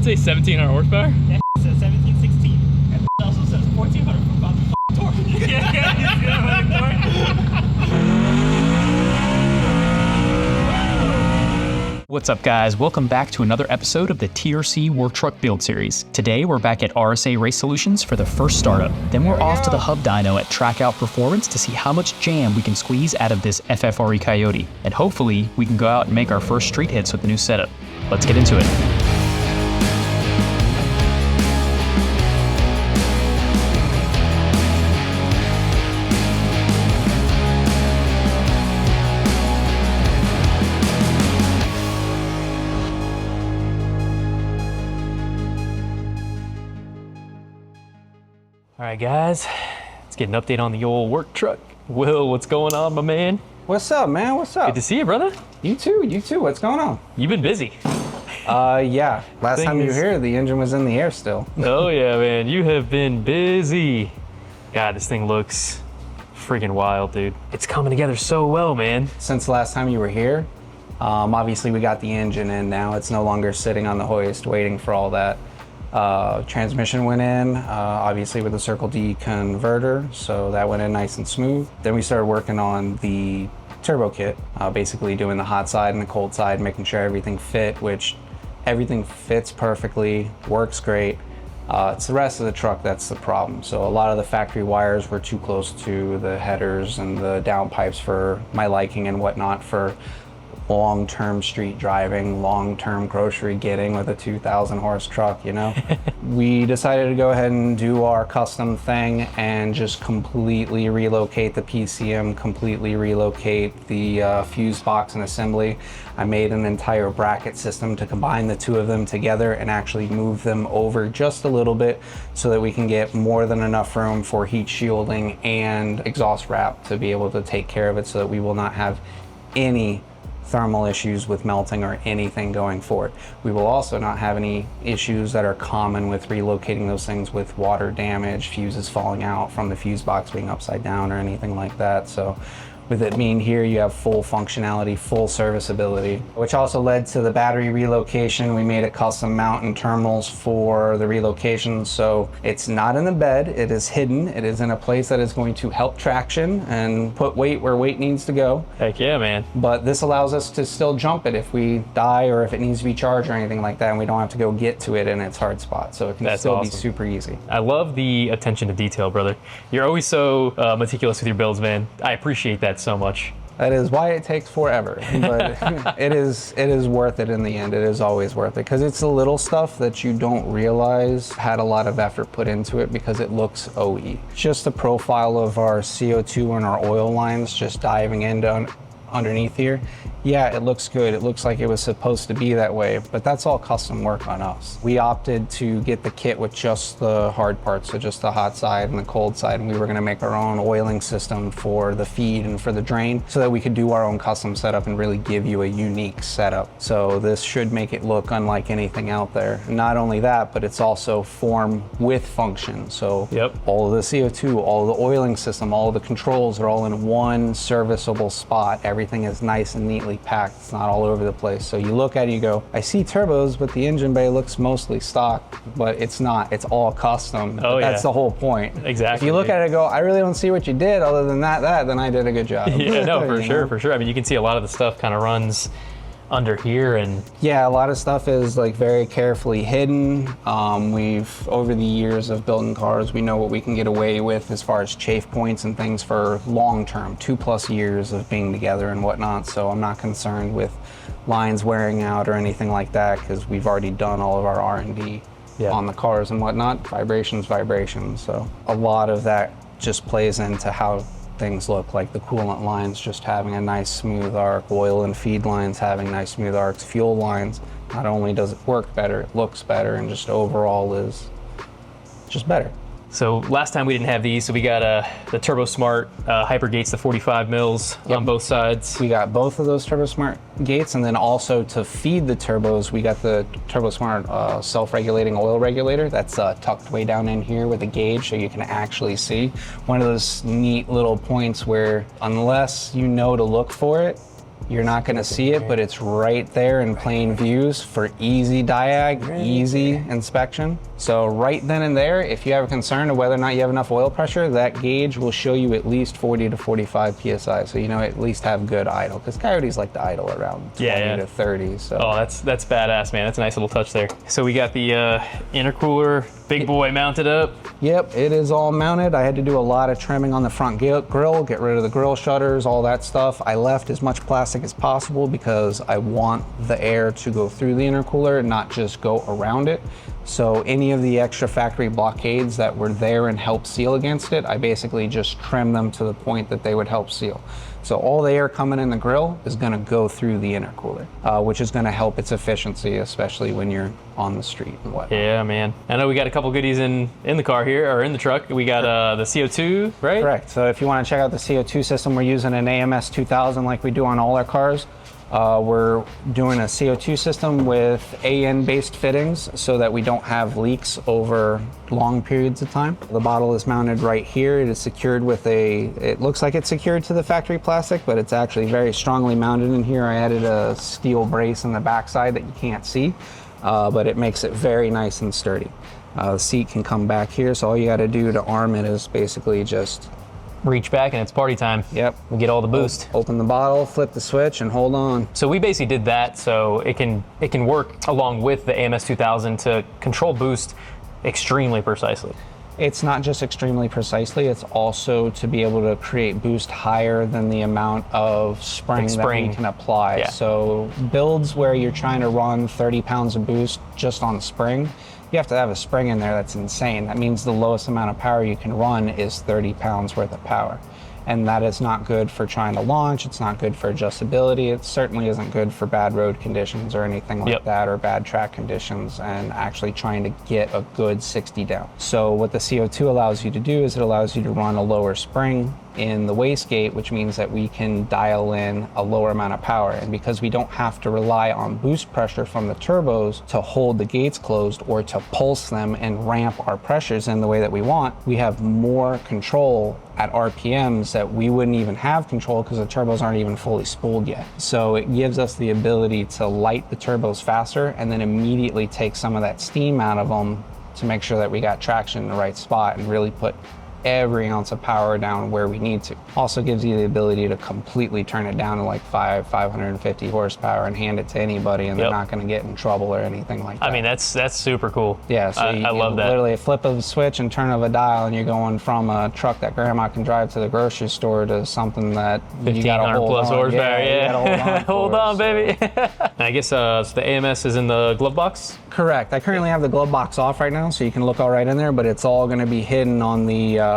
it say 1,700 horsepower? That says 1716. And it also says 1,400 about the torque. What's up, guys? Welcome back to another episode of the TRC Work Truck Build Series. Today, we're back at RSA Race Solutions for the first startup. Then we're off to the hub dyno at Track Out Performance to see how much jam we can squeeze out of this FFRE Coyote. And hopefully, we can go out and make our first street hits with the new setup. Let's get into it. All right, guys, let's get an update on the old work truck. Will, what's going on, my man? What's up, man? What's up? Good to see you, brother. You too. What's going on? You've been busy. Yeah. Last time you were here, the engine was in the air still. Oh, yeah, man. You have been busy. God, this thing looks freaking wild, dude. It's coming together so well, man. Since the last time you were here, obviously we got the engine in now. It's no longer sitting on the hoist waiting for all that. Transmission went in, obviously with the Circle D converter, so that went in nice and smooth. Then we started working on the turbo kit, basically doing the hot side and the cold side, making sure everything fit, which everything fits perfectly, works great. It's the rest of the truck that's the problem. So a lot of the factory wires were too close to the headers and the downpipes for my liking and whatnot for long-term street driving, long-term grocery getting with a 2,000 horse truck, you know? We decided to go ahead and do our custom thing and just completely relocate the PCM, completely relocate the fuse box and assembly. I made an entire bracket system to combine the two of them together and actually move them over just a little bit so that we can get more than enough room for heat shielding and exhaust wrap to be able to take care of it so that we will not have any thermal issues with melting or anything going forward. We will also not have any issues that are common with relocating those things with water damage, fuses falling out from the fuse box being upside down or anything like that. So with it being here, you have full functionality, full serviceability, which also led to the battery relocation. We made a custom mount and terminals for the relocation. So it's not in the bed, it is hidden. It is in a place that is going to help traction and put weight where weight needs to go. Heck yeah, man. But this allows us to still jump it if we die or if it needs to be charged or anything like that, and we don't have to go get to it in its hard spot. So it can still be super easy. I love the attention to detail, brother. You're always so meticulous with your builds, man. I appreciate that so much. That is why it takes forever, but it is worth it in the end. It is always worth it because it's the little stuff that you don't realize had a lot of effort put into it because it looks OE. Just the profile of our CO2 and our oil lines just diving into underneath here. Yeah, it looks good. It looks like it was supposed to be that way, but that's all custom work on us. We opted to get the kit with just the hard parts, so just the hot side and the cold side, and we were gonna make our own oiling system for the feed and for the drain so that we could do our own custom setup and really give you a unique setup. So this should make it look unlike anything out there. Not only that, but it's also form with function. So all of the CO2, all of the oiling system, all of the controls are all in one serviceable spot. Everything is nice and neatly packed. It's not all over the place. So you look at it, you go, I see turbos, but the engine bay looks mostly stock, but it's not. It's all custom. That's the whole point. Exactly. If you look at it and go, I really don't see what you did other than that, then I did a good job. Yeah, no, for sure. I mean, you can see a lot of the stuff kind of runs under here, and yeah, a lot of stuff is like very carefully hidden. We've over the years of building cars, we know what we can get away with as far as chafe points and things for long term, 2+ years of being together and whatnot. So I'm not concerned with lines wearing out or anything like that because we've already done all of our R&D on the cars and whatnot. Vibrations. So a lot of that just plays into how things look, like the coolant lines just having a nice smooth arc, oil and feed lines having nice smooth arcs, fuel lines. Not only does it work better, it looks better, and just overall is just better. So last time we didn't have these, so we got the Turbo Smart Hyper Gates, the 45 mils on both sides. We got both of those Turbo Smart gates, and then also to feed the turbos, we got the Turbo Smart self-regulating oil regulator that's tucked way down in here with a gauge so you can actually see. One of those neat little points where unless you know to look for it, You're not going to see it, but it's right there in plain views for easy diag, easy inspection. So right then and there, if you have a concern of whether or not you have enough oil pressure, that gauge will show you at least 40 to 45 PSI. So you know at least have good idle, because Coyotes like to idle around 20 to 30. So. Oh, that's badass, man. That's a nice little touch there. So we got the intercooler, big boy mounted up. Yep, it is all mounted. I had to do a lot of trimming on the front grill, get rid of the grill shutters, all that stuff. I left as much plastic as possible because I want the air to go through the intercooler and not just go around it. So any of the extra factory blockades that were there and helped seal against it, I basically just trimmed them to the point that they would help seal. So all the air coming in the grill is going to go through the intercooler, which is going to help its efficiency, especially when you're on the street and whatnot. Yeah, man. I know we got a couple goodies in the car here, or in the truck. We got the CO2, right? Correct. So if you want to check out the CO2 system, we're using an AMS 2000 like we do on all our cars. We're doing a CO2 system with AN-based fittings so that we don't have leaks over long periods of time. The bottle is mounted right here. It is secured with it looks like it's secured to the factory plastic, but it's actually very strongly mounted in here. I added a steel brace in the backside that you can't see, but it makes it very nice and sturdy. The seat can come back here, so all you got to do to arm it is basically just reach back and it's party time. Yep. We get all the boost. Open the bottle, flip the switch, and hold on. So we basically did that so it can work along with the AMS 2000 to control boost extremely precisely. It's not just extremely precisely, it's also to be able to create boost higher than the amount of spring that we can apply. Yeah. So builds where you're trying to run 30 pounds of boost just on spring, you have to have a spring in there that's insane. That means the lowest amount of power you can run is 30 pounds worth of power. And that is not good for trying to launch. It's not good for adjustability. It certainly isn't good for bad road conditions or anything like that, or bad track conditions, and actually trying to get a good 60 down. So what the CO2 allows you to do is it allows you to run a lower spring in the wastegate, which means that we can dial in a lower amount of power. And because we don't have to rely on boost pressure from the turbos to hold the gates closed or to pulse them and ramp our pressures in the way that we want, we have more control at RPMs that we wouldn't even have control because the turbos aren't even fully spooled yet. So it gives us the ability to light the turbos faster and then immediately take some of that steam out of them to make sure that we got traction in the right spot and really put every ounce of power down where we need to. Also gives you the ability to completely turn it down to like 550 horsepower and hand it to anybody, and they're not going to get in trouble or anything like that. I mean, that's super cool. Yeah, so I love that. Literally a flip of a switch and turn of a dial, and you're going from a truck that grandma can drive to the grocery store to something that 1,500 plus horsepower. Yeah, hold on, baby. And I guess so the AMS is in the glove box. Correct. I currently have the glove box off right now, so you can look all right in there, but it's all going to be hidden on the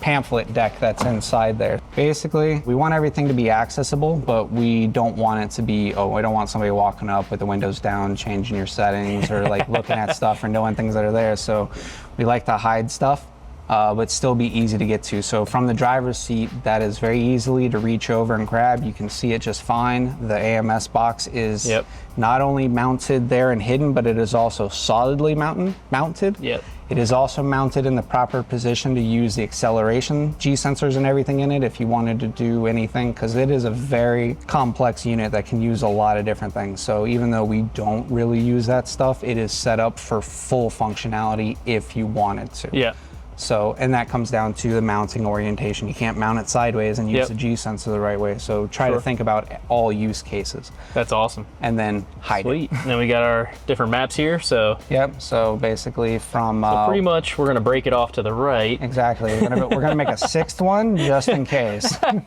pamphlet deck that's inside there. Basically, we want everything to be accessible, but we don't want it to be, we don't want somebody walking up with the windows down, changing your settings, or like looking at stuff or knowing things that are there. So we like to hide stuff, but still be easy to get to. So from the driver's seat, that is very easily to reach over and grab. You can see it just fine. The AMS box is not only mounted there and hidden, but it is also solidly mounted. Yep. It is also mounted in the proper position to use the acceleration G sensors and everything in it if you wanted to do anything, because it is a very complex unit that can use a lot of different things. So even though we don't really use that stuff, it is set up for full functionality if you wanted to. Yeah. So, and that comes down to the mounting orientation. You can't mount it sideways and use the G sensor the right way. So try to think about all use cases. That's awesome. And then hide it. And then we got our different maps here. So yep. So basically from so pretty much we're gonna break it off to the right. Exactly. We're gonna make a sixth one just in case. All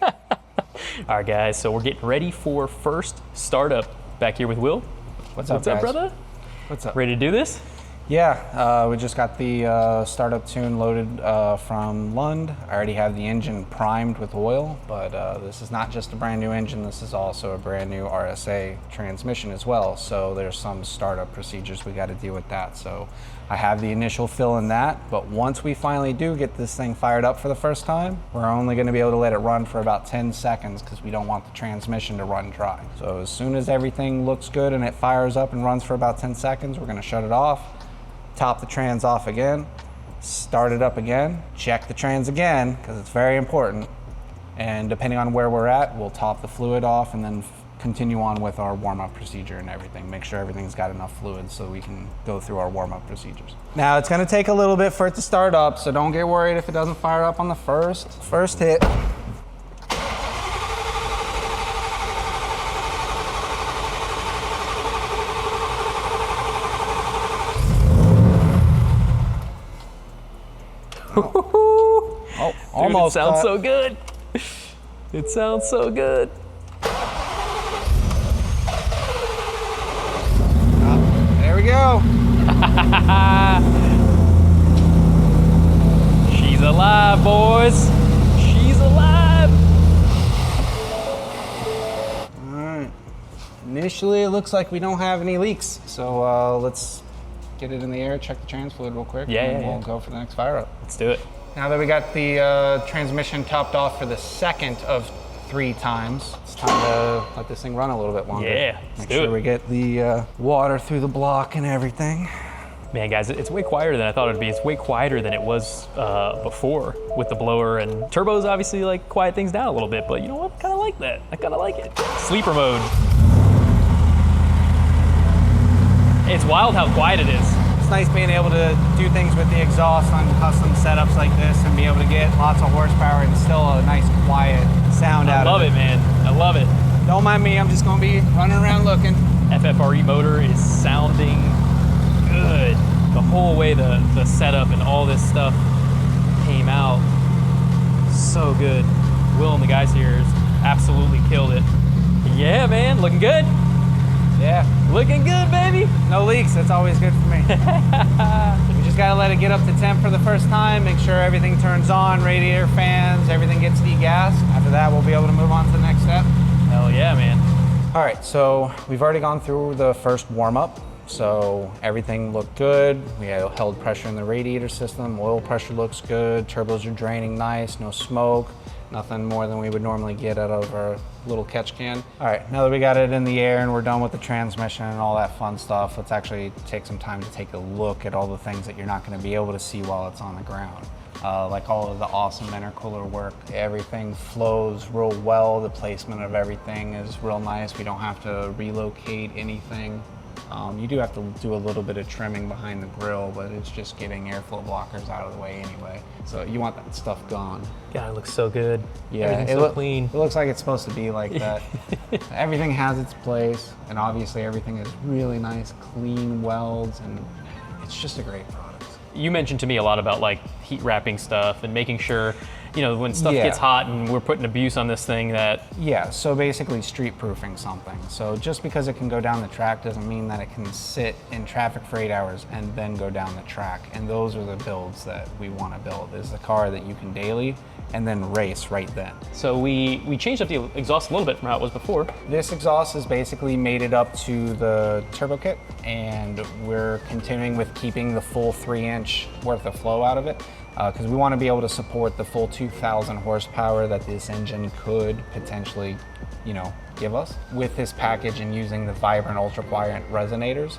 right, guys. So we're getting ready for first startup. Back here with Will. What's up, brother? What's up? Ready to do this? Yeah, we just got the startup tune loaded from Lund. I already have the engine primed with oil, but this is not just a brand new engine, this is also a brand new RSA transmission as well. So there's some startup procedures we got to deal with that. So I have the initial fill in that, but once we finally do get this thing fired up for the first time, we're only going to be able to let it run for about 10 seconds because we don't want the transmission to run dry. So as soon as everything looks good and it fires up and runs for about 10 seconds, we're going to shut it off. Top the trans off again, start it up again, check the trans again, because it's very important, And depending on where we're at, we'll top the fluid off and then continue on with our warm-up procedure and everything. Make sure everything's got enough fluid so we can go through our warm-up procedures. Now it's gonna take a little bit for it to start up, so don't get worried if it doesn't fire up on the first hit. Oh, almost. Dude, it sounds so good. It sounds so good. There we go. She's alive, boys. She's alive. All right. Initially, it looks like we don't have any leaks. So let's get it in the air, check the trans fluid real quick, and we'll go for the next fire up. Let's do it. Now that we got the transmission topped off for the second of 3 times, it's time to let this thing run a little bit longer. Yeah, Make sure we get the water through the block and everything. Man, guys, it's way quieter than I thought it'd be. It's way quieter than it was before with the blower, and turbos obviously like quiet things down a little bit, but you know what? I kind of like that. I kind of like it. Sleeper mode. It's wild how quiet it is. It's nice being able to do things with the exhaust on custom setups like this and be able to get lots of horsepower and still a nice quiet sound out of it. I love it, man. I love it. Don't mind me, I'm just gonna be running around looking. FFRE motor is sounding good. The whole way the setup and all this stuff came out, so good. Will and the guys here absolutely killed it. Yeah, man, looking good. Yeah. Looking good, baby. No leaks, that's always good for me. We just gotta let it get up to temp for the first time, make sure everything turns on, radiator fans, everything gets degassed. After that, we'll be able to move on to the next step. Hell yeah, man. All right, so we've already gone through the first warm-up, so everything looked good. We held pressure in the radiator system, oil pressure looks good, turbos are draining nice, no smoke, nothing more than we would normally get out of our little catch can. All right, now that we got it in the air and we're done with the transmission and all that fun stuff, let's actually take some time to take a look at all the things that you're not gonna be able to see while it's on the ground. Like all of the awesome intercooler work. Everything flows real well. The placement of everything is real nice. We don't have to relocate anything. You do have to do a little bit of trimming behind the grill, but it's just getting airflow blockers out of the way anyway. So you want that stuff gone. God, it looks so good. Yeah, everything's so clean. It looks like it's supposed to be like that. Everything has its place, and obviously everything is really nice, clean welds, and it's just a great product. You mentioned to me a lot about like heat wrapping stuff and making sure, you know, when stuff gets hot and we're putting abuse on this thing that... Yeah, so basically street proofing something. So just because it can go down the track doesn't mean that it can sit in traffic for 8 hours and then go down the track. And those are the builds that we want to build, is the car that you can daily and then race right then. So we changed up the exhaust a little bit from how it was before. This exhaust is basically mated up to the turbo kit, and we're continuing with keeping the full 3-inch worth of flow out of it, because we want to be able to support the full 2,000 horsepower that this engine could potentially, you know, give us. With this package and using the Vibrant Ultra Quiet resonators,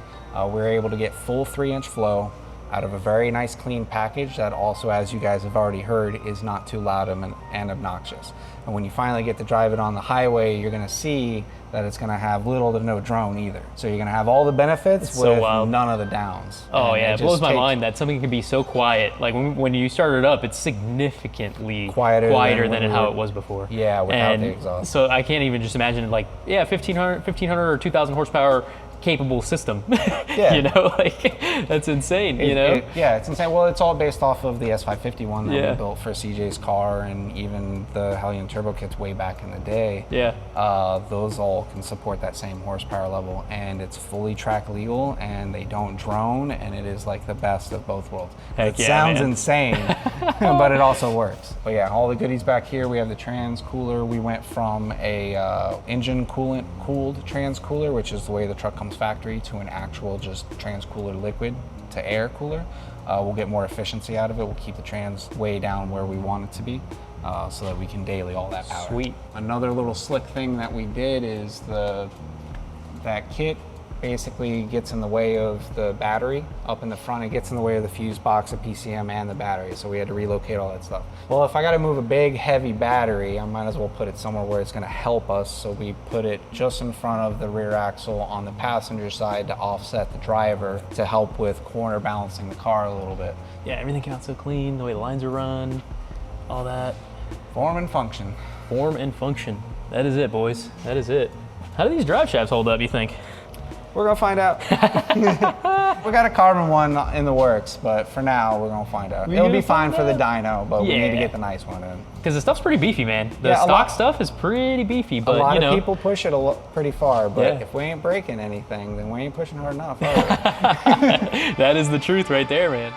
we're able to get full 3-inch flow out of a very nice clean package that also, as you guys have already heard, is not too loud and obnoxious. And when you finally get to drive it on the highway, you're gonna see that it's gonna have little to no drone either. So you're gonna have all the benefits with none of the downs. Oh and yeah, it blows my mind that something can be so quiet. Like when you start it up, it's significantly quieter than how it was before. Yeah, without the exhaust. So I can't even just imagine like, yeah, 1,500 or 2,000 horsepower capable system. Yeah. You know, like that's insane, you know? Yeah, it's insane. Well, it's all based off of the S550 one that we built for CJ's car, and even the Hellion turbo kits way back in the day. Yeah. Those all can support that same horsepower level, and it's fully track legal, and they don't drone, and it is like the best of both worlds. Heck it sounds insane, but it also works. But yeah, all the goodies back here. We have the trans cooler. We went from a engine coolant cooled trans cooler, which is the way the truck comes factory, to an actual just trans cooler liquid to air cooler. We'll get more efficiency out of it. We'll keep the trans way down where we want it to be, so that we can daily all that power. Sweet. Another little slick thing that we did is that kit basically gets in the way of the battery up in the front. It gets in the way of the fuse box, the PCM, and the battery. So we had to relocate all that stuff. Well, if I got to move a big, heavy battery, I might as well put it somewhere where it's going to help us. So we put it just in front of the rear axle on the passenger side to offset the driver to help with corner balancing the car a little bit. Yeah, everything came out so clean, the way the lines are run, all that. Form and function. Form and function. That is it, boys. That is it. How do these drive shafts hold up, you think? We're gonna find out. We got a carbon one in the works, but for now, we're gonna find out. It'll be fine for the dyno, but we need to get the nice one in. Because the stuff's pretty beefy, man. The stock stuff is pretty beefy, but a lot you know. of people push it pretty far, but if we ain't breaking anything, then we ain't pushing hard enough, are we? That is the truth right there, man.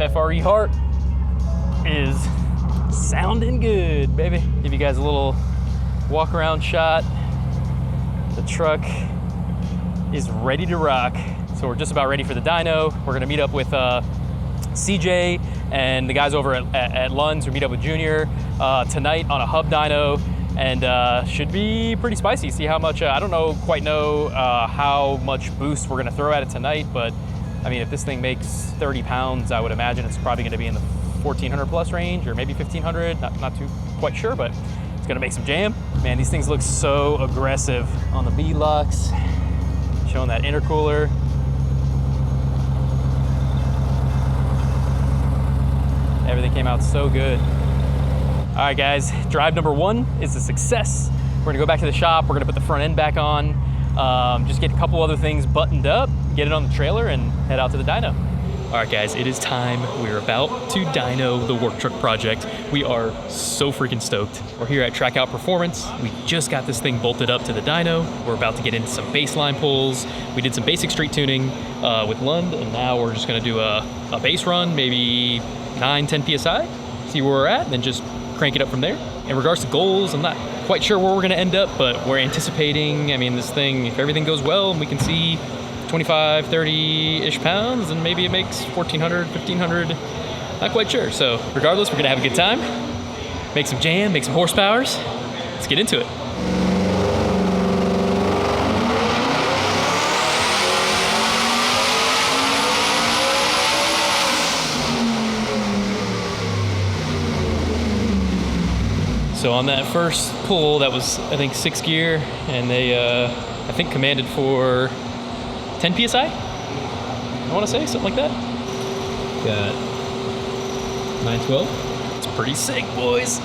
FFRE heart is sounding good, baby. Give you guys a little walk around shot. The truck is ready to rock. So we're just about ready for the dyno. We're gonna meet up with CJ and the guys over at Lund's. We meet up with Junior tonight on a hub dyno, and should be pretty spicy. See how much, I don't quite know how much boost we're gonna throw at it tonight, but I mean, if this thing makes 30 pounds, I would imagine it's probably gonna be in the 1400 plus range, or maybe 1500, not too quite sure, but it's gonna make some jam. Man, these things look so aggressive on the B-locks, showing that intercooler. Everything came out so good. All right, guys, drive number 1 is a success. We're gonna go back to the shop, we're gonna put the front end back on, just get a couple other things buttoned up, get it on the trailer, and head out to the dyno. All right, guys, it is time. We're about to dyno the work truck project. We are so freaking stoked. We're here at Track Out Performance. We just got this thing bolted up to the dyno. We're about to get into some baseline pulls. We did some basic street tuning with Lund, and now we're just gonna do a base run, maybe 9, 10 PSI, see where we're at, and then just crank it up from there. In regards to goals, I'm not quite sure where we're gonna end up, but we're anticipating, I mean, this thing, if everything goes well and we can see 25, 30-ish pounds, and maybe it makes 1,400, 1,500, not quite sure. So regardless, we're gonna have a good time, make some jam, make some horsepowers. Let's get into it. So on that first pull, that was, I think, 6 gear, and they, I think, commanded for 10 PSI, I wanna say, something like that. Got 912. It's pretty sick, boys.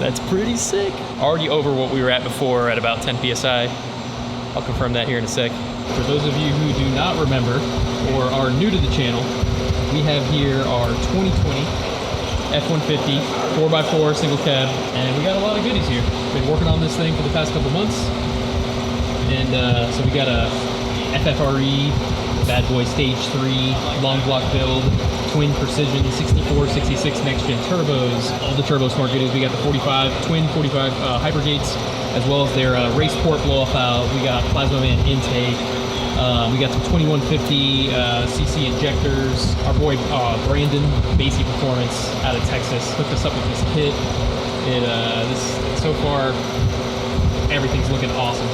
That's pretty sick. Already over what we were at before at about 10 PSI. I'll confirm that here in a sec. For those of you who do not remember or are new to the channel, we have here our 2020 F-150 4x4 single cab, and we got a lot of goodies here. Been working on this thing for the past couple months, and so we got a FFRE Bad Boy Stage 3 long block build, twin precision 64, 66 next gen turbos, all the turbo smart goodies. We got the 45 twin 45 hyper gates, as well as their race port blow off valve. We got plasma man intake. We got some 2150 cc injectors. Our boy Brandon, Basie Performance out of Texas, hooked us up with this kit. This so far, everything's looking awesome.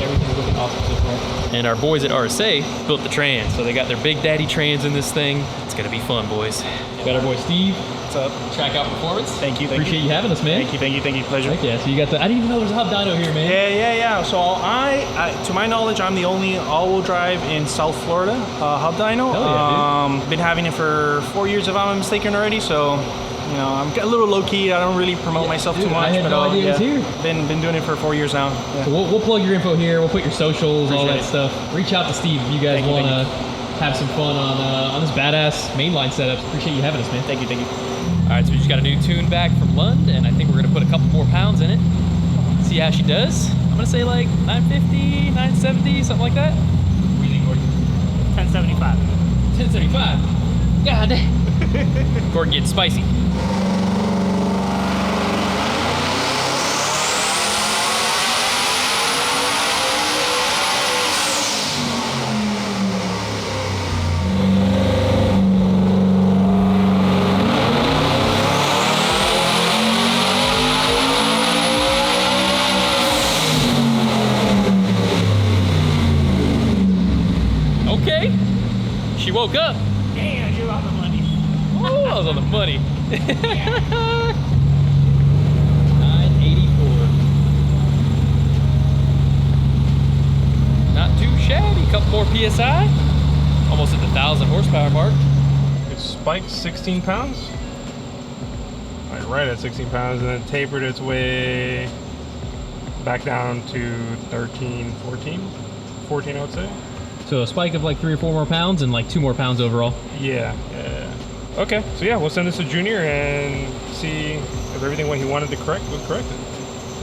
Everything's looking awesome so far. And our boys at RSA built the trans, so they got their big daddy trans in this thing. It's gonna be fun, boys. Got our boy Steve. What's up? Track Out Performance. Thank you. Appreciate you having us, man. Thank you. Pleasure. Heck yeah, so you got the, I didn't even know there was a hub dyno here, man. Yeah. So I to my knowledge, I'm the only all-wheel drive in South Florida hub dyno. Hell yeah, dude. Been having it for 4 years, if I'm not mistaken already. So, you know, I'm a little low-key. I don't really promote myself too much. I had no idea it was here. Been doing it for 4 years now. Yeah. So we'll plug your info here. We'll put your socials, all that stuff. Reach out to Steve if you guys want to have some fun on this badass mainline setup. Appreciate you having us, man. Thank you. All right, so we just got a new tune back from Lund, and I think we're gonna put a couple more pounds in it. See how she does. I'm gonna say like 950, 970, something like that. What do you think, Gordon? 1075. 1075. God damn. Gordon getting spicy. Okay. She woke up. Damn, you're on the money. Oh, I was on the money. 984. Not too shabby. Couple more PSI. Almost at the 1,000 horsepower mark. It spiked 16 pounds. Right at 16 pounds, and then tapered its way back down to 13, 14. 14, I would say. So a spike of like 3 or 4 more pounds and like 2 more pounds overall. Yeah. Okay, so yeah, we'll send this to Junior and see if everything what he wanted to correct was corrected.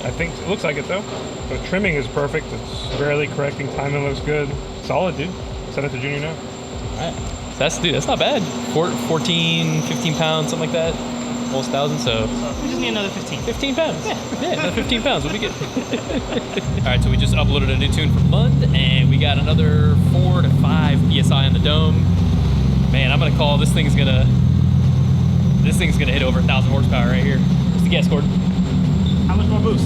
I think it looks like it though. The trimming is perfect. It's barely correcting. Timing looks good. Solid, dude. Send it to Junior now. All right. That's not bad. 14, 15 pounds, something like that. Almost 1,000, so. We just need another 15. 15 pounds. Yeah, another 15 pounds. We'll be good. All right, so we just uploaded a new tune from Lund, and we got another 4 to 5 PSI on the dome. Man, I'm gonna call this thing's gonna hit over 1,000 horsepower right here. What's the guess, Gordon? How much more boost?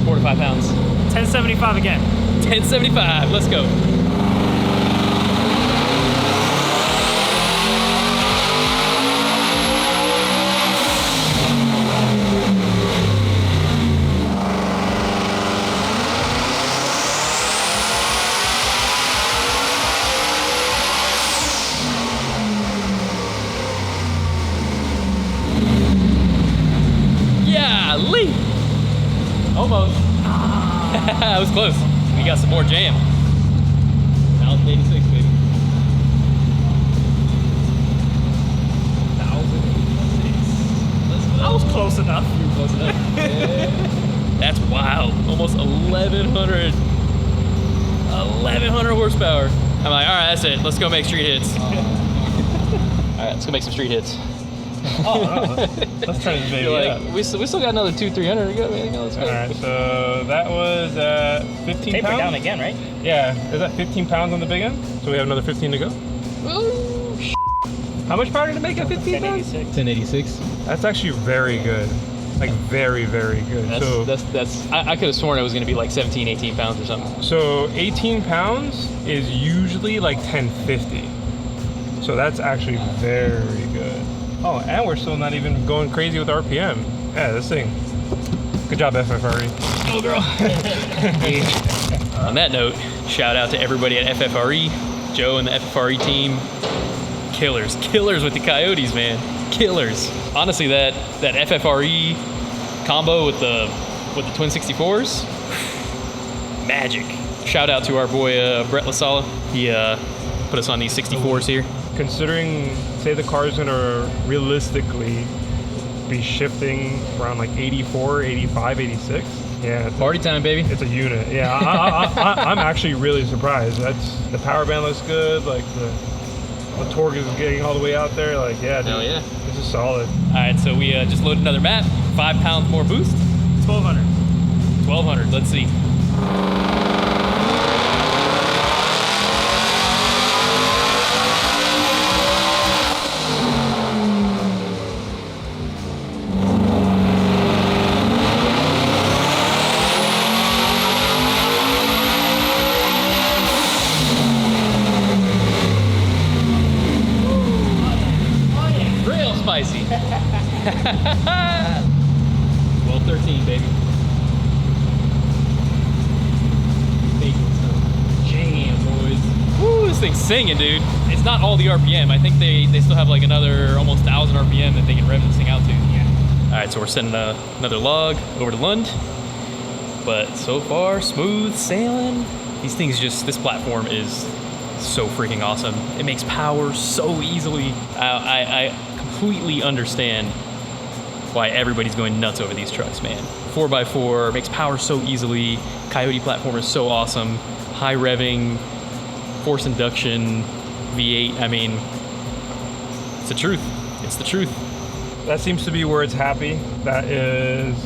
4 to 5 pounds. 1075 again. 1075. Let's go. Almost. That was close. We got some more jam. 1,086, baby. 1,086. Let's go. I was close enough. You were close enough. Yeah. That's wild. Almost 1,100. 1,100 horsepower. I'm like, all right, that's it. Let's go make street hits. All right, let's go make some street hits. Let's try this baby Like, out. we still got another 200-300 to go, man. Let's go. All right, so that was 15 Taper pounds. down again, right? Yeah, is that 15 pounds on the big end? So we have another 15 to go. Oh, How much power did it make at 15 pounds? 1086. 1086. That's actually very good. Like very, very good. I could have sworn it was going to be like 17, 18 pounds or something. So 18 pounds is usually like 1050. So that's actually very good. Oh, and we're still not even going crazy with RPM. Yeah, this thing. Good job, FFRE. Oh, girl. On that note, shout out to everybody at FFRE, Joe and the FFRE team. Killers with the Coyotes, man. Killers. Honestly, that FFRE combo with the twin 64s, magic. Shout out to our boy Brett LaSala. He put us on these 64s here. Considering, say the car's gonna realistically be shifting around like 84, 85, 86. Yeah, Party time, baby. it's a unit. Yeah, I'm actually really surprised. The power band looks good. Like the torque is getting all the way out there. Like, yeah, dude, Hell yeah. this is solid. All right, so we just loaded another map. 5 pounds more boost. 1200. 1,200. Let's see. Real spicy. 1213, baby. Jam, boys. Woo, this thing's singing, dude. It's not all the RPM. I think they still have like another almost 1,000 RPM that they can rev this thing out to. Yeah. All right, so we're sending another log over to Lund. But so far, smooth sailing. These things this platform is so freaking awesome. It makes power so easily. I completely understand why everybody's going nuts over these trucks, man. 4x4 makes power so easily. Coyote platform is so awesome. High revving, force induction, V8. I mean, it's the truth. It's the truth. That seems to be where it's happy. That is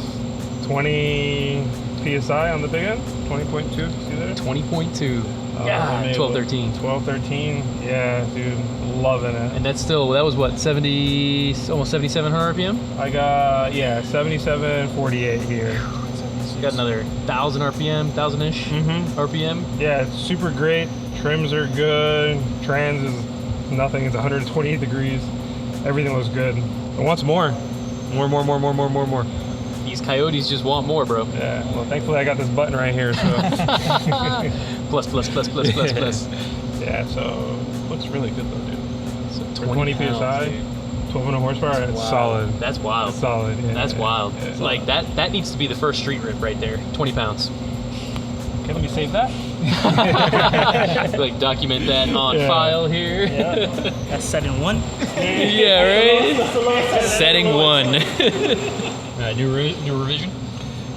20 PSI on the big end. 20.2, see that? 20.2. Yeah, 1213. 1213. Yeah, dude, loving it. And that's still, that was what, 70, almost 7,700 RPM? I got, yeah, 7748 here. So you got another 1,000 RPM, 1,000-ish RPM. Yeah, it's super great. Trims are good. Trans is nothing. It's 128 degrees. Everything looks good. It wants more. More. These Coyotes just want more, bro. Yeah, well, thankfully I got this button right here, so. Plus. Yeah, so looks really good though, dude. So For 20 PSI, 1,200 horsepower, it's solid. That's wild. It's solid, yeah. That's wild. Yeah. Like, that needs to be the first street rip right there. 20 pounds. Okay, let me save that. Like, document that on file here. Yeah. That's setting 1. Yeah, right? Setting 1. Alright, new revision?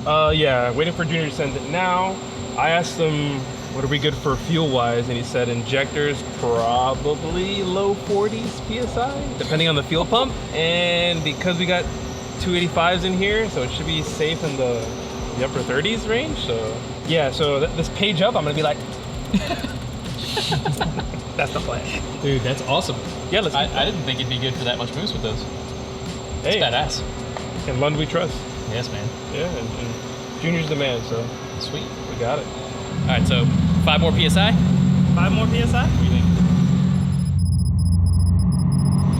Yeah, waiting for Junior to send it now. I asked him, what are we good for fuel-wise? And he said injectors, probably low 40s PSI, depending on the fuel pump. And because we got 285s in here, so it should be safe in the upper 30s range. So yeah, so this page up, I'm gonna be like, that's the plan. Dude, that's awesome. Yeah, let's. I didn't think it'd be good for that much boost with those. Hey, It's badass. in Lund we trust. Yes, man. Yeah, and Junior's the man, so Sweet. we got it. Alright, so 5 more PSI? 5 more PSI? What do you think?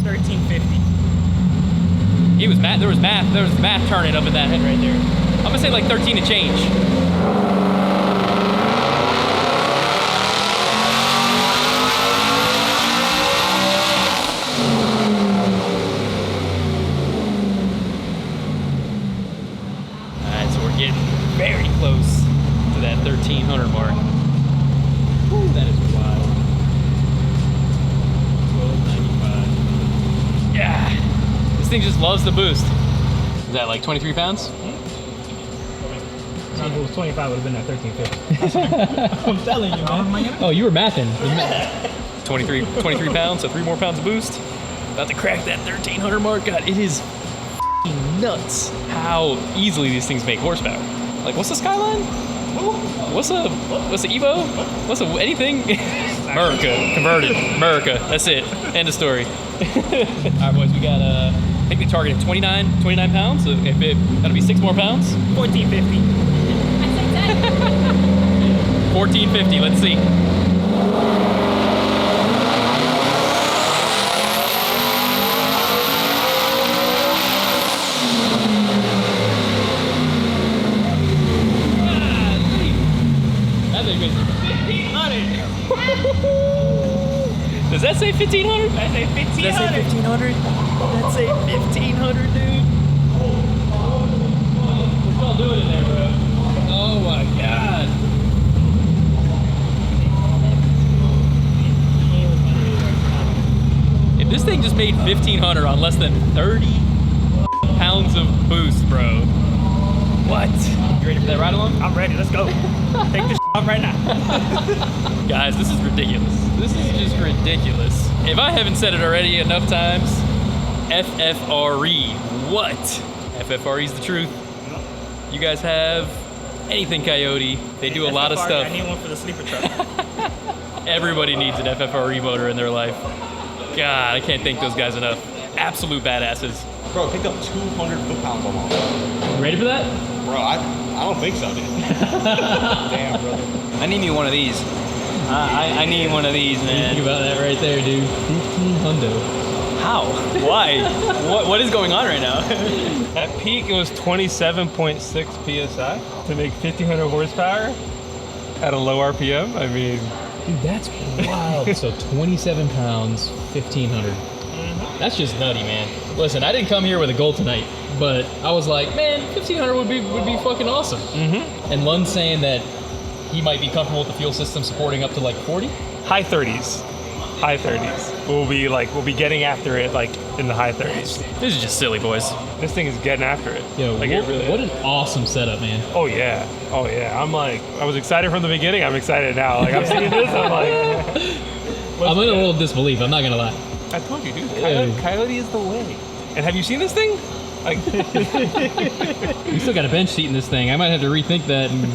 1350. There was math turning up in that head right there. I'm gonna say like 13 and change. Alright, so we're getting very close to that 1300 mark. Woo, that is wild. 1295. Yeah. This thing just loves the boost. Is that like 23 pounds? If it was 25, it would have been at 1350. I'm telling you, man. Oh, you were mathing. 23 pounds, so 3 more pounds of boost. About to crack that 1300 mark. God, it is f***ing nuts how easily these things make horsepower. Like, what's the Skyline? What's the Evo? What's anything? America, converted. America, that's it. End of story. All right, boys, we got, I think we targeted 29 pounds. So that'll be 6 more pounds. 1450. 1450, let's see. That thing is 1500. Does that say 1500? I say 1500. Does that say 1500? That say 1500, dude. We're still doing it there, bro. Oh my god. If this thing just made 1500 on less than 30 pounds of boost, bro. What? You ready for that ride along? I'm ready. Let's go. Take this off right now. Guys, this is ridiculous. This is just ridiculous. If I haven't said it already enough times, FFRE. What? FFRE is the truth. You guys have anything Coyote. They do a lot of stuff. I need one for the sleeper truck. Everybody needs an FFRE motor in their life. God, I can't thank those guys enough. Absolute badasses. Bro, picked up 200 foot-pounds almost. Ready for that? Bro, I don't think so, dude. Damn, brother. I need me one of these. I need one of these, man. Think about that right there, dude. 1500. How? Why? What is going on right now? At peak, it was 27.6 PSI to make 1500 horsepower at a low RPM. I mean, Dude, that's wild. So 27 pounds, 1500. That's just nutty, man. Listen, I didn't come here with a goal tonight, but I was like, man, 1500 would be fucking awesome. And Lund's saying that he might be comfortable with the fuel system supporting up to like 40. high 30s. High 30s. We'll be getting after it like in the high 30s. This is just silly, boys. This thing is getting after it. Yo, like what an awesome setup, man. Oh yeah. I was excited from the beginning. I'm excited now. Like I'm seeing this, I'm like, I'm in a little disbelief. I'm not gonna lie. I told you, dude. Yeah. Coyote is the way. And have you seen this thing? Like, We still got a bench seat in this thing. I might have to rethink that. And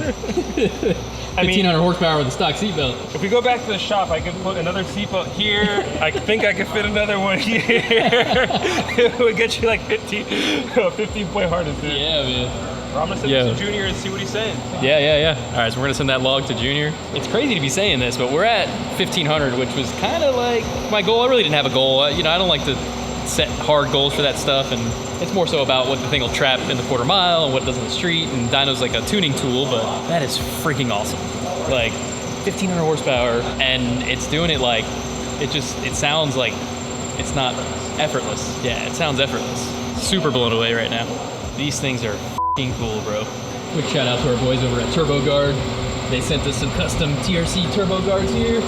1,500 horsepower with a stock seatbelt. if we go back to the shop, I could put another seatbelt here. I think I could fit another one here. It would get you like 15-point harness, dude. Yeah, man. I'm gonna send this to Junior and see what he's saying. Yeah. All right, so we're gonna send that log to Junior. It's crazy to be saying this, but we're at 1,500, which was kind of like my goal. I really didn't have a goal. I don't like to set hard goals for that stuff, and it's more so about what the thing will trap in the quarter mile and what it does in the street. And dyno's like a tuning tool, but that is freaking awesome. Like 1,500 horsepower, and it's doing it like it sounds like it's not effortless. Yeah, it sounds effortless. Super blown away right now. These things are cool, bro. Quick shout out to our boys over at TurboGuard. They sent us some custom TRC turbo guards here.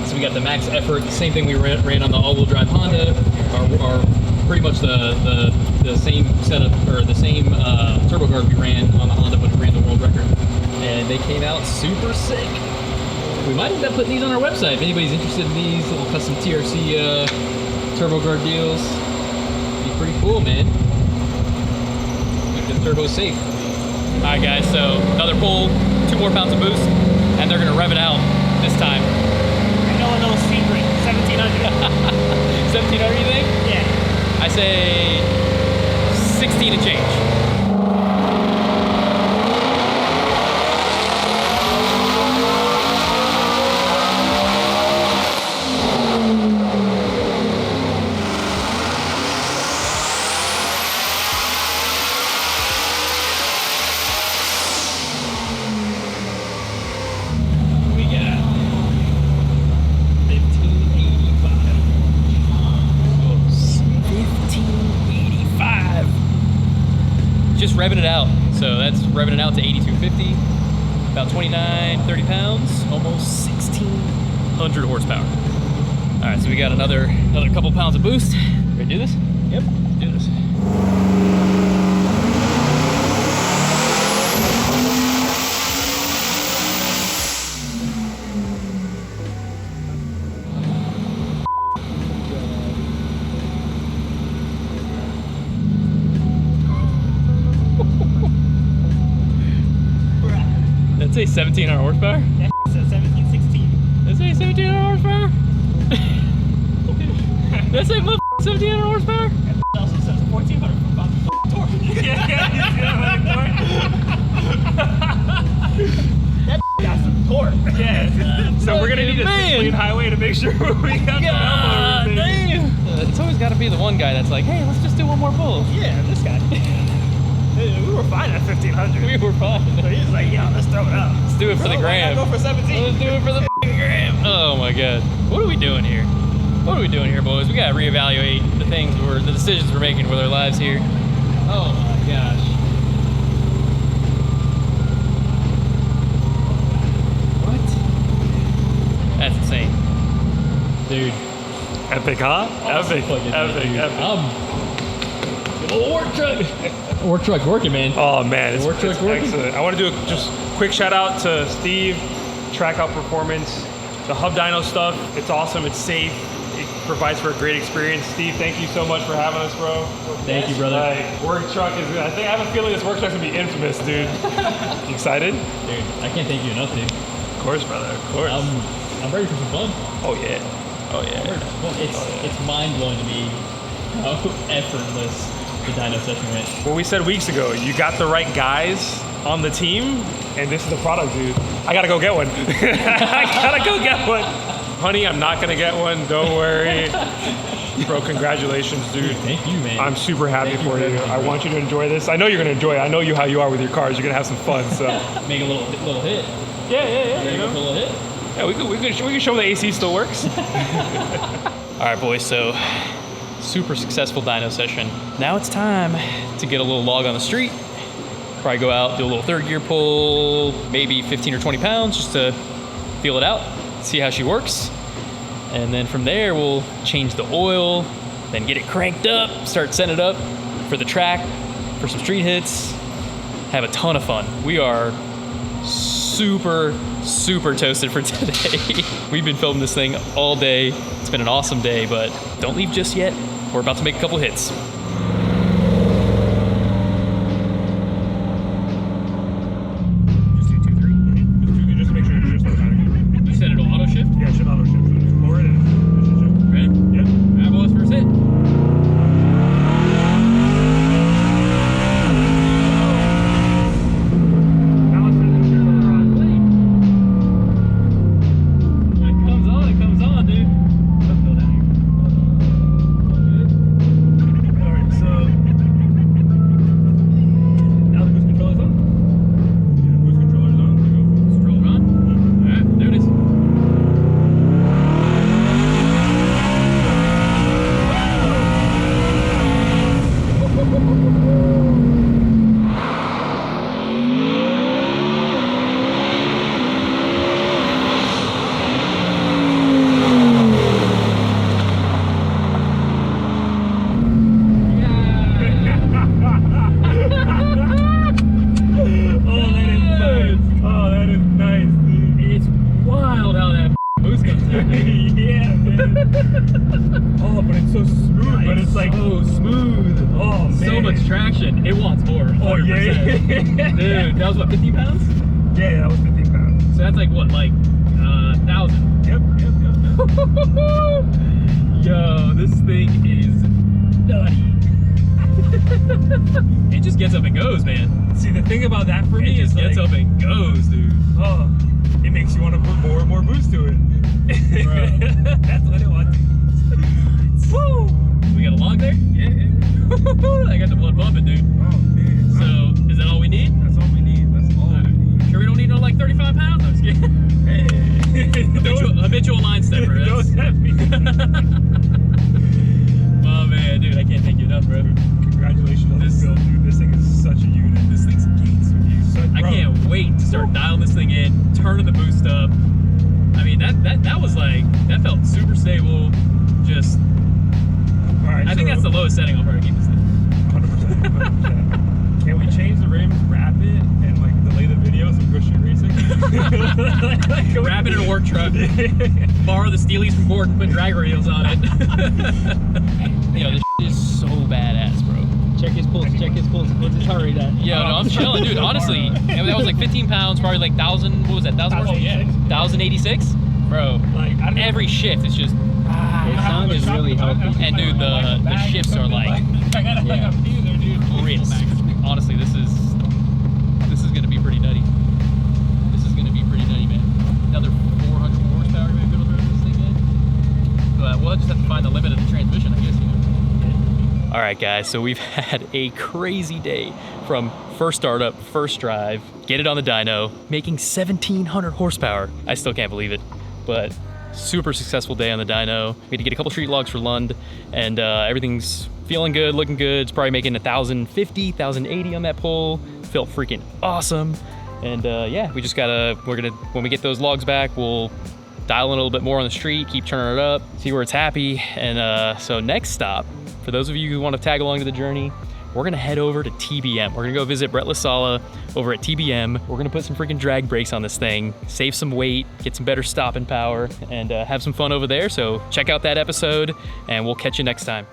So we got the max effort, the same thing we ran on the all-wheel drive Honda, are pretty much the same setup, or the same TurboGuard we ran on the Honda, but we ran the world record. And they came out super sick. We might end up putting these on our website if anybody's interested in these little custom TRC TurboGuard deals. Be pretty cool, man. The turbo's safe. All right, guys, so another pull, 2 more pounds of boost, and they're gonna rev it out this time. I know a little secret, 1,700. 1,700, you think? Yeah. I say 16 and change. Just revving it out. So that's revving it out to 8,250, about 29, 30 pounds, almost 1,600 horsepower. All right, so we got another couple pounds of boost. Ready to do this? Yep, do this. Let's say 1,700 horsepower. Yeah, so 17, 16. Let's say 1,700 horsepower. Let's say 1,700 horsepower. It also says 1,400 for about torque. That got some torque. Yeah. So we're gonna need a 6-lane highway to make sure we got the God damn. It's always got to be the one guy that's like, hey, let's just do one more pull. Yeah, this guy. We were fine at 1,500. We were fine. So he's like, yeah, let's throw it up. Let's do it for the gram. Go for 17. Let's do it for the gram. Oh my God. What are we doing here? What are we doing here, boys? We gotta reevaluate the decisions we're making with our lives here. Oh my gosh. What? That's insane. Dude. Epic, huh? Epic. Work truck working, man. Oh man, it's Work truck working. excellent. I want to do a just quick shout out to Steve, Trackout Performance, the Hub Dyno stuff. It's awesome. It's safe. It provides for a great experience. Steve, thank you so much for having us, bro. Thank you, brother. Like, work truck is. I have a feeling this work truck's gonna be infamous, dude. You excited? Dude, I can't thank you enough, dude. Of course, brother. Of course. I'm ready for some fun. Oh yeah. Oh yeah. It's mind blowing to me how effortless the dyno session went. What we said weeks ago, you got the right guys on the team, and this is the product, dude. I gotta go get one. I gotta go get one. Honey, I'm not gonna get one, don't worry. Bro, congratulations, dude. Thank you, man. I'm super happy for you. I want you to enjoy this. I know you're gonna enjoy it. I know how you are with your cars. You're gonna have some fun, so. Make a little hit. Yeah. You know? A little hit. Yeah, we can show them the AC still works. All right, boys, so super successful dyno session. Now it's time to get a little log on the street. Probably go out, do a little third gear pull, maybe 15 or 20 pounds just to feel it out, see how she works. And then from there, we'll change the oil, then get it cranked up, start setting it up for the track, for some street hits, have a ton of fun. We are super super toasted for today. We've been filming this thing all day. It's been an awesome day, but don't leave just yet. We're about to make a couple hits. Just make sure you just automatically. You said it'll auto shift? Yeah, it should auto shift. So just lower it and it should shift. Ready? Yep. Alright, boys, first hit. Oh, but it's so smooth. But it's like so smooth. Oh man, so much traction. It wants more. 100%. Oh yeah. Dude, that was what, 15 pounds? Yeah, that was 15 pounds. So that's like what, like 1,000? Yep. Yo, this thing is nutty. It just gets up and goes, man. See, the thing about that for It me just is gets like, up and goes, dude. oh, it makes you want to put more and more boost to it. Bro. That's what it wants. Woo! We got a log there? Yeah. I got the blood pumping, dude. Oh man. So, is that all we need? That's all we need. That's all we need. Sure we don't need no like 35 pounds? I'm just kidding. Hey. Habitual line stepper. Don't set me. Oh man, dude, I can't thank you enough, bro. Congratulations on this build, dude. This thing is such a unit. This thing's geeks. I can't wait to start dialing this thing in, turning the boost up. I mean, that was like, that felt super stable. Just, All right, I think that's the lowest setting I'll probably keep this thing. 100%. Can we change the rims, wrap it, and like delay the video so we go street racing? Wrap it in a work truck. Borrow the Steelies from Gordon, put drag radials on it. Yo, this is so badass, bro. Check his pulse. What's his heart rate at? Yo, no, I'm chilling, dude. Honestly, that was like 15 pounds, probably like 1,000. What was that? 1,086, bro. Like, I don't Every shift is just. It sounded really healthy. And dude, the shifts are like crisp. Honestly, this is gonna be pretty nutty. This is gonna be pretty nutty, man. Another 400 horsepower maybe to throw this thing in. But we'll just have to find the limit of the transmission, I guess. You know. All right, guys. So we've had a crazy day from first startup, first drive, get it on the dyno, making 1,700 horsepower. I still can't believe it, but. Super successful day on the dyno. We had to get a couple street logs for Lund, and everything's feeling good, looking good. It's probably making 1,050, 1,080 on that pull. Felt freaking awesome. And yeah, we just when we get those logs back, we'll dial in a little bit more on the street, keep turning it up, see where it's happy. And so next stop, for those of you who want to tag along to the journey, we're gonna head over to TBM. We're gonna go visit Brett LaSala over at TBM. We're gonna put some freaking drag brakes on this thing, save some weight, get some better stopping power, and have some fun over there. So check out that episode, and we'll catch you next time.